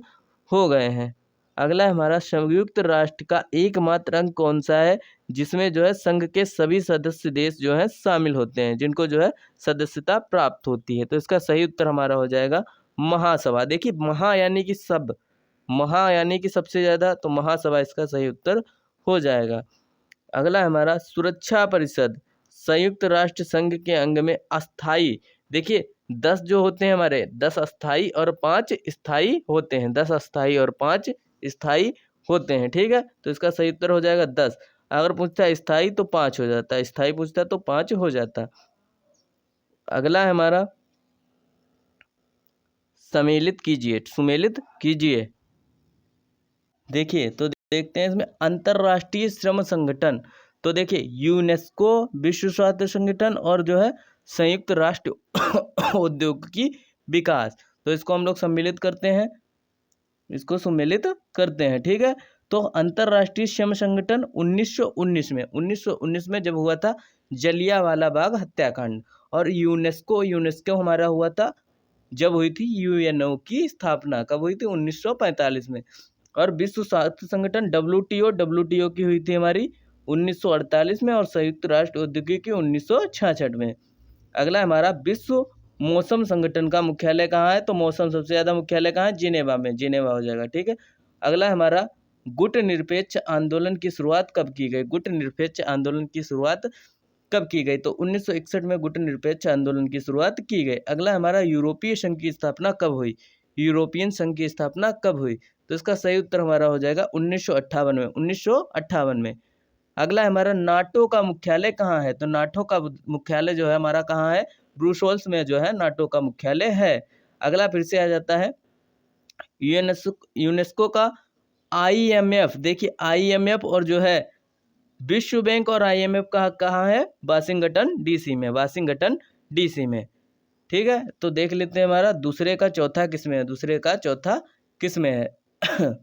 हो गए हैं। अगला है हमारा, संयुक्त राष्ट्र का एकमात्र अंग कौन सा है जिसमें जो है संघ के सभी सदस्य देश जो है शामिल होते हैं, जिनको जो है सदस्यता प्राप्त होती है? तो इसका सही उत्तर हमारा हो जाएगा महासभा। देखिए महा यानी कि सब, महा यानी कि सबसे ज़्यादा, तो महासभा इसका सही उत्तर हो जाएगा। अगला है हमारा, सुरक्षा परिषद संयुक्त राष्ट्र संघ के अंग में अस्थाई, देखिए 10 जो होते हैं हमारे, 10 अस्थाई और 5 स्थाई होते हैं, 10 अस्थाई और 5 स्थाई होते हैं। ठीक है, तो इसका सही उत्तर हो जाएगा 10। अगर पूछता है स्थाई तो 5 हो जाता है, स्थाई पूछता है तो 5 हो जाता है। अगला है हमारा, सम्मिलित कीजिए, सुमेलित कीजिए। देखिए तो देखते हैं इसमें, अंतर्राष्ट्रीय श्रम संगठन, तो देखिए यूनेस्को, विश्व स्वास्थ्य संगठन और जो है संयुक्त राष्ट्र औद्योगिकी विकास, तो इसको हम लोग सम्मिलित करते हैं, इसको सम्मिलित करते हैं। ठीक है, तो अंतर्राष्ट्रीय श्रम संगठन 1919 में जब हुआ था जलियांवाला बाग हत्याकांड, और यूनेस्को हमारा हुआ था जब हुई थी यूएनओ की स्थापना, कब हुई थी? 1945 में। और विश्व स्वास्थ्य संगठन WTO की हुई थी हमारी 1948 में, और संयुक्त राष्ट्र औद्योगिकी 1966 में। अगला हमारा, विश्व मौसम संगठन का मुख्यालय कहाँ है? तो मौसम सबसे ज़्यादा मुख्यालय कहाँ है? जिनेवा में, जिनेवा हो जाएगा। ठीक है, अगला हमारा, गुट निरपेक्ष आंदोलन की शुरुआत कब की गई? गुट निरपेक्ष आंदोलन की शुरुआत कब की गई? तो 1961 में गुट निरपेक्ष आंदोलन की शुरुआत की गई। अगला हमारा, यूरोपीय संघ की स्थापना कब हुई? यूरोपियन संघ की स्थापना कब हुई? तो इसका सही उत्तर हमारा हो जाएगा 1958 में, 1958 में। अगला हमारा, नाटो का मुख्यालय कहाँ है? तो नाटो का मुख्यालय जो है हमारा कहाँ है? ब्रुसेल्स में जो है नाटो का मुख्यालय है। अगला फिर से आ जाता है यूनेस्को का IMF, देखिए IMF और जो है विश्व बैंक और IMF कहाँ है? वाशिंगटन DC में, वाशिंगटन DC में। ठीक है, तो देख लेते हैं हमारा दूसरे का चौथा किस में है, दूसरे का चौथा किस में है।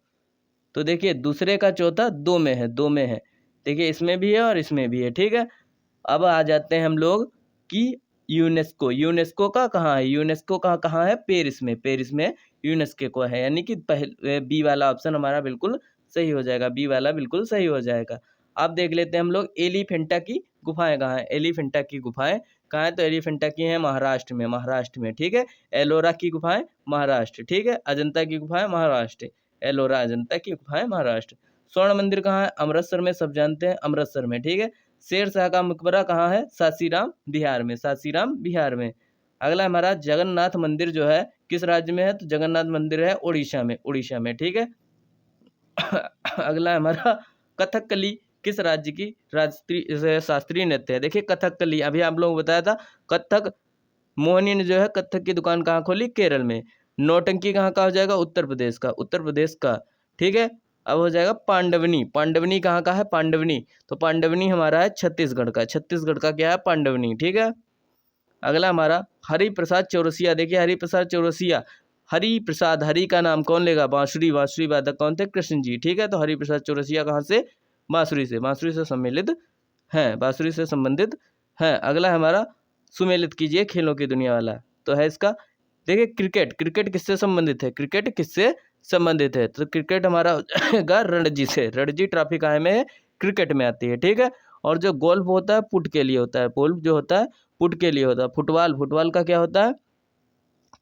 तो देखिए दूसरे का चौथा 2 में है, 2 में है। देखिए इसमें भी है और इसमें भी है, ठीक है। अब आ जाते हैं हम लोग कि यूनेस्को, यूनेस्को का कहाँ है, यूनेस्को का कहाँ है, पेरिस में, पेरिस में यूनेस्को को है, यानी कि बी वाला ऑप्शन हमारा बिल्कुल सही हो जाएगा, बी वाला बिल्कुल सही हो जाएगा। अब देख लेते हैं हम लोग एलिफेंटा की गुफाएं कहाँ है, एलिफेंटा की गुफाएं कहाँ है, तो एलिफेंटा की है महाराष्ट्र में, महाराष्ट्र में, ठीक है। एलोरा की गुफाएं महाराष्ट्र, ठीक है। अजंता की गुफाएं महाराष्ट्र, एलोरा अजंता की गुफाएं महाराष्ट्र। स्वर्ण मंदिर कहाँ है, अमृतसर में, सब जानते हैं अमृतसर में, ठीक है। शेर शाह का मकबरा कहाँ है, सासाराम बिहार में, सासाराम बिहार में। अगला हमारा जगन्नाथ मंदिर जो है किस राज्य में है, तो जगन्नाथ मंदिर है उड़ीसा में, उड़ीसा में, ठीक है। अगला हमारा कथकली किस राज्य की राष्ट्रीय शास्त्रीय नृत्य है। देखिए कथकली अभी आप लोगों को बताया था, कथक मोहिनी ने जो है कथक की दुकान कहाँ खोली, केरल में। नौटंकी कहाँ का हो जाएगा, उत्तर प्रदेश का, उत्तर प्रदेश का, ठीक है। अब हो जाएगा पांडवनी, पांडवनी कहाँ का है, पांडवनी, तो पांडवनी हमारा है छत्तीसगढ़ का, छत्तीसगढ़ का क्या है, पांडवनी, ठीक है। अगला हमारा हरि प्रसाद चौरसिया, देखिए हरि प्रसाद चौरसिया, हरि प्रसाद, हरि का नाम कौन लेगा, बांसुरी, बांसुरी वादक कौन थे, कृष्ण जी, ठीक है। तो हरि प्रसाद चौरसिया कहाँ से, बांसुरी से, बांसुरी से सम्मिलित हैं, बांसुरी से संबंधित हैं। अगला हमारा सुमेलित कीजिए खेलों की दुनिया वाला, तो है इसका, देखिए क्रिकेट, क्रिकेट किससे संबंधित है, क्रिकेट किससे संबंधित है, तो क्रिकेट हमारा हो जाएगा रणजी से, रणजी ट्रॉफी काहे में है, क्रिकेट में आती है, ठीक है। और जो गोल्फ होता है पुट के लिए होता है, गोल्फ जो होता है पुट के लिए होता है। फुटबॉल, फुटबॉल का क्या होता है,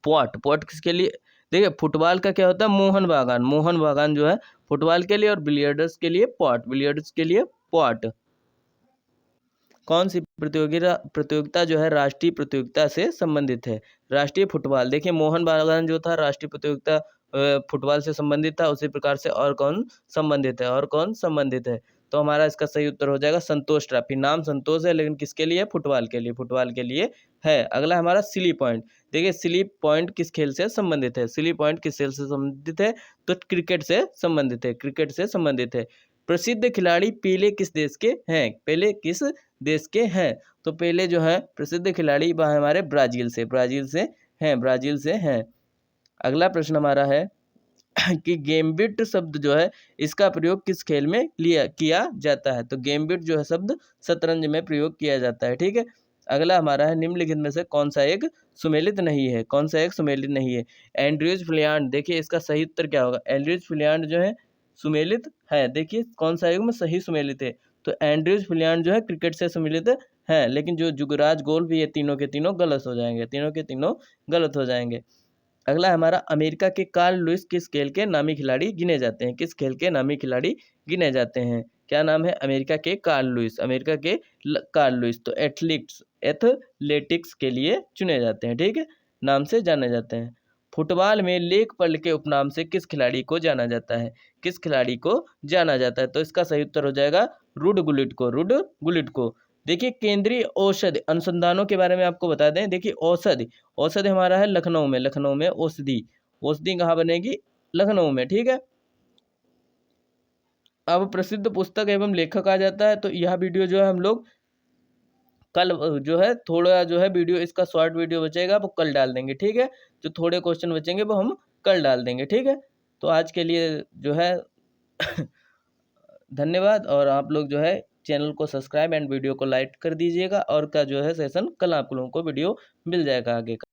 पॉट, पॉट किसके लिए, देखिए फुटबॉल का क्या होता है, मोहन बागान, मोहन बागान जो है फुटबॉल के लिए, और बिलियर्ड्स के लिए पॉट, बिलियर्ड्स के लिए पॉट। कौन सी प्रतियोगिता जो है राष्ट्रीय प्रतियोगिता से संबंधित है, राष्ट्रीय फुटबॉल, देखिए मोहन बागान जो था राष्ट्रीय प्रतियोगिता फुटबॉल से संबंधित था, उसी प्रकार से और कौन संबंधित है, और कौन संबंधित है, तो हमारा इसका सही उत्तर हो जाएगा संतोष ट्रॉफी। नाम संतोष है लेकिन किसके लिए, फुटबॉल के लिए, फुटबॉल के लिए है। अगला हमारा सिली पॉइंट, देखिए सिली पॉइंट किस खेल से संबंधित है, सिली पॉइंट किस खेल से संबंधित है, तो क्रिकेट से संबंधित है, क्रिकेट से संबंधित है। प्रसिद्ध खिलाड़ी पेले किस देश के हैं, पेले किस देश के हैं, तो पेले जो है प्रसिद्ध खिलाड़ी वह हमारे ब्राजील से, ब्राजील से हैं, ब्राजील से हैं। अगला प्रश्न हमारा है कि गेम्बिट शब्द जो है इसका प्रयोग किस खेल में किया जाता है, तो गेम्बिट जो है शब्द शतरंज में प्रयोग किया जाता है, ठीक है। अगला हमारा है निम्नलिखित में से कौन सा एक सुमेलित नहीं है, कौन सा एक सुमेलित नहीं है, एंड्रयूज फ्लियांड, देखिए इसका सही उत्तर क्या होगा, एंड्रयूज फ्लियांड जो है सुमेलित है, देखिए कौन सा युग्म सही सुमेलित है, तो एंड्रयूज फ्लियांड जो है क्रिकेट से सुमेलित है, लेकिन जो जुगराज गोल्फ ये तीनों के तीनों गलत हो जाएंगे, तीनों के तीनों गलत हो जाएंगे। अगला हमारा अमेरिका के कार्ल लुइस किस खेल के नामी खिलाड़ी गिने जाते हैं, किस खेल के नामी खिलाड़ी गिने जाते हैं, क्या नाम है अमेरिका के कार्ल लुइस, अमेरिका के कार्ल लुइस, तो एथलेटिक्स के लिए चुने जाते हैं, ठीक है, नाम से जाने जाते हैं। फुटबॉल में लेग पर्ल के उपनाम से किस खिलाड़ी को जाना जाता है, किस खिलाड़ी को जाना जाता है, तो इसका सही उत्तर हो जाएगा रुड गुलिट को, रुड गुलिट को। देखिए केंद्रीय औषधि अनुसंधानों के बारे में आपको बता दें, देखिए औषधि, औषधि हमारा है लखनऊ में, लखनऊ में औषधि, औषधि कहाँ बनेगी, लखनऊ में, ठीक है। अब प्रसिद्ध पुस्तक एवं लेखक आ जाता है, तो यह वीडियो जो है हम लोग कल जो है थोड़ा जो है वीडियो इसका शॉर्ट वीडियो बचेगा वो कल डाल देंगे, ठीक है। जो थोड़े क्वेश्चन बचेंगे वो हम कल डाल देंगे, ठीक है। तो आज के लिए जो है धन्यवाद, और आप लोग जो है चैनल को सब्सक्राइब एंड वीडियो को लाइक कर दीजिएगा, और का जो है सेशन कल आप लोगों को वीडियो मिल जाएगा आगे का।